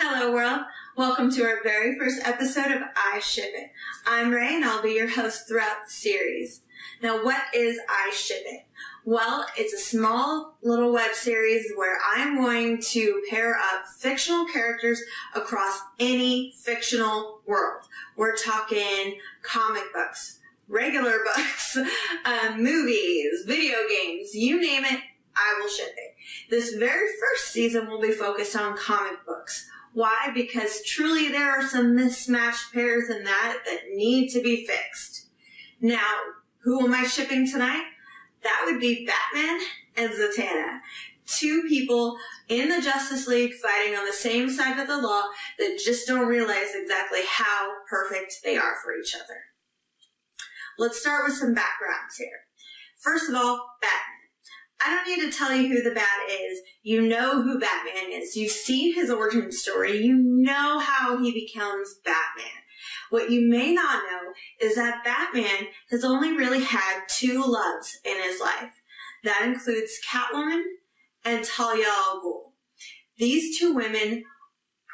Hello world, welcome to our very first episode of I Ship It. I'm Rae and I'll be your host throughout the series. Now what is I Ship It? Well, it's a small little web series where I'm going to pair up fictional characters across any fictional world. We're talking comic books, regular books, movies, video games, you name it, I will ship it. This very first season will be focused on comic books. Why? Because truly there are some mismatched pairs in that need to be fixed. Now, who am I shipping tonight? That would be Batman and Zatanna. Two people in the Justice League fighting on the same side of the law that just don't realize exactly how perfect they are for each other. Let's start with some backgrounds here. First of all, Batman. I don't need to tell you who the Bat is. You know who Batman is. You've seen his origin story. You know how he becomes Batman. What you may not know is that Batman has only really had two loves in his life. That includes Catwoman and Talia al Ghul. These two women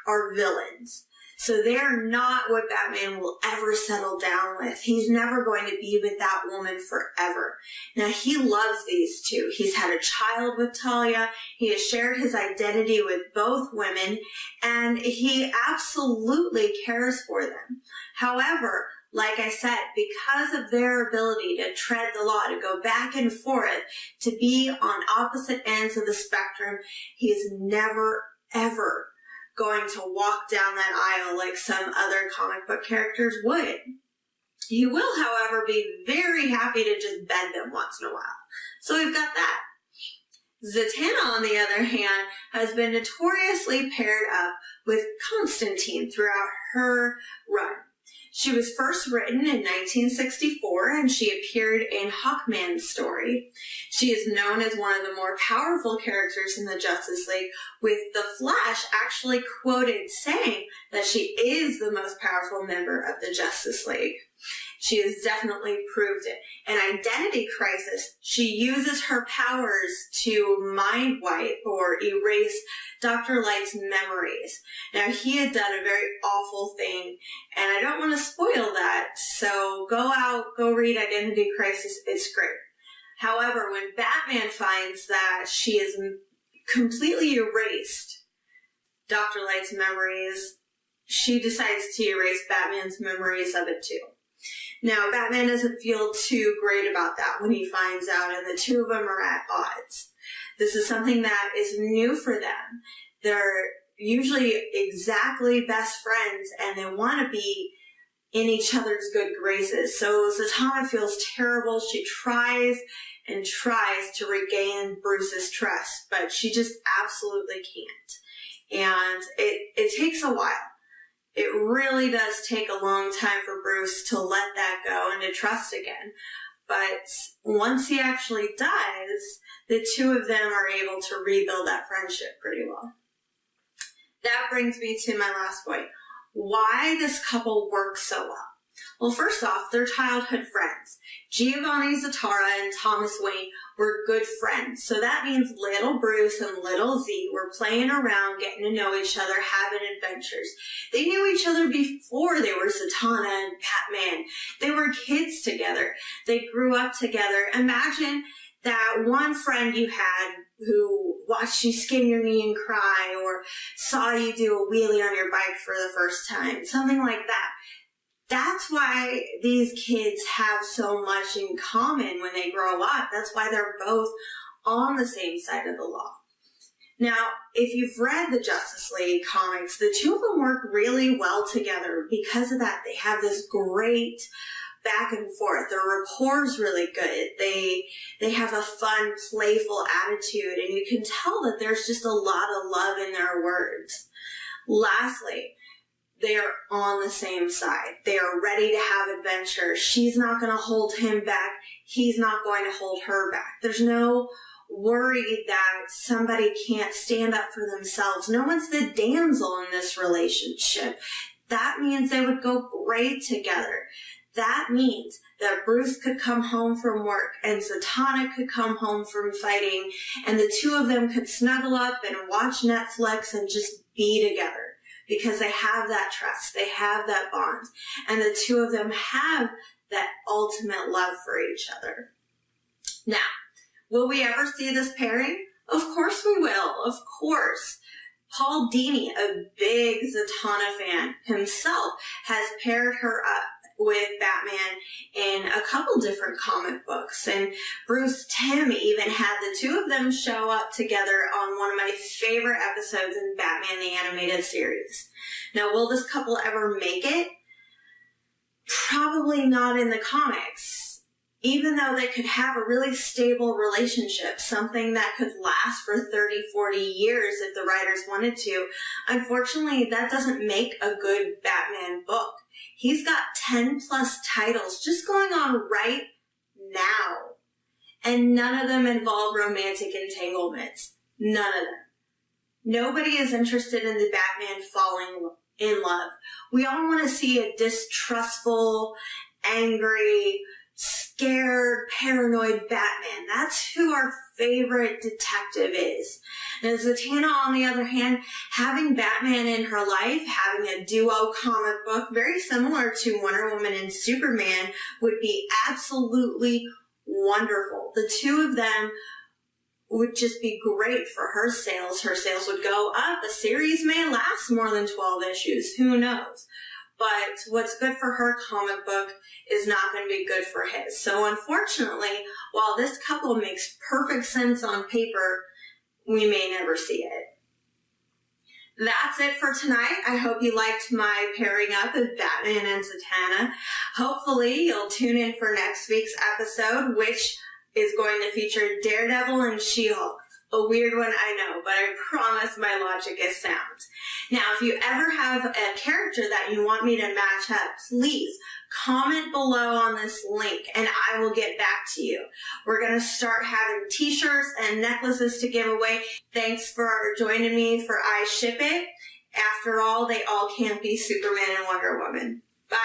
are villains. So they are not what Batman will ever settle down with. He's never going to be with that woman forever. Now, he loves these two. He's had a child with Talia. He has shared his identity with both women, and he absolutely cares for them. However, like I said, because of their ability to tread the law, to go back and forth, to be on opposite ends of the spectrum, he is never, ever going to walk down that aisle like some other comic book characters would. He will, however, be very happy to just bed them once in a while. So we've got that. Zatanna, on the other hand, has been notoriously paired up with Constantine throughout her run. She was first written in 1964, and she appeared in Hawkman's story. She is known as one of the more powerful characters in the Justice League, with The Flash actually quoted saying that she is the most powerful member of the Justice League. She has definitely proved it. In Identity Crisis, she uses her powers to mind wipe or erase Dr. Light's memories. Now, he had done a very awful thing, and I don't want to spoil that, so go read Identity Crisis. It's great. However, when Batman finds that she has completely erased Dr. Light's memories, she decides to erase Batman's memories of it too. Now, Batman doesn't feel too great about that when he finds out, and the two of them are at odds. This is something that is new for them. They're usually exactly best friends, and they want to be in each other's good graces. So Zatanna feels terrible. She tries and tries to regain Bruce's trust, but she just absolutely can't. And it takes a while. It really does take a long time for Bruce to let that go and to trust again. But once he actually does, the two of them are able to rebuild that friendship pretty well. That brings me to my last point. Why this couple works so well? Well, first off, they're childhood friends. Giovanni Zatara and Thomas Wayne were good friends. So that means little Bruce and little Z were playing around, getting to know each other, having adventures. They knew each other before they were Zatanna and Batman. They were kids together. They grew up together. Imagine that one friend you had who watched you skin your knee and cry, or saw you do a wheelie on your bike for the first time, something like that. That's why these kids have so much in common when they grow up. That's why they're both on the same side of the law. Now, if you've read the Justice League comics, the two of them work really well together. Because of that, they have this great back and forth. Their rapport's really good. They have a fun, playful attitude, and you can tell that there's just a lot of love in their words. Lastly, they are on the same side. They are ready to have adventure. She's not going to hold him back. He's not going to hold her back. There's no worry that somebody can't stand up for themselves. No one's the damsel in this relationship. That means they would go great together. That means that Bruce could come home from work and Zatanna could come home from fighting, and the two of them could snuggle up and watch Netflix and just be together. because they have that trust, they have that bond, and the two of them have that ultimate love for each other. Now, will we ever see this pairing? Of course we will, of course. Paul Dini, a big Zatanna fan himself, has paired her up with Batman in a couple different comic books. And Bruce Timm even had the two of them show up together on one of my favorite episodes in Batman the Animated Series. Now, will this couple ever make it? Probably not in the comics. Even though they could have a really stable relationship, something that could last for 30, 40 years if the writers wanted to, unfortunately, that doesn't make a good Batman book. He's got 10 plus titles just going on right now. And none of them involve romantic entanglements. None of them. Nobody is interested in the Batman falling in love. We all want to see a distrustful, angry, scared, paranoid Batman. That's who our favorite detective is. And Zatanna, on the other hand, having Batman in her life, having a duo comic book very similar to Wonder Woman and Superman would be absolutely wonderful. The two of them would just be great for her sales. Her sales would go up. The series may last more than 12 issues. Who knows? But what's good for her comic book is not going to be good for his. So unfortunately, while this couple makes perfect sense on paper, we may never see it. That's it for tonight. I hope you liked my pairing up of Batman and Zatanna. Hopefully you'll tune in for next week's episode, which is going to feature Daredevil and She-Hulk. A weird one, I know, but I promise my logic is sound. Now, if you ever have a character that you want me to match up, please comment below on this link and I will get back to you. We're going to start having t-shirts and necklaces to give away. Thanks for joining me for I Ship It. After all, they all can't be Superman and Wonder Woman. Bye.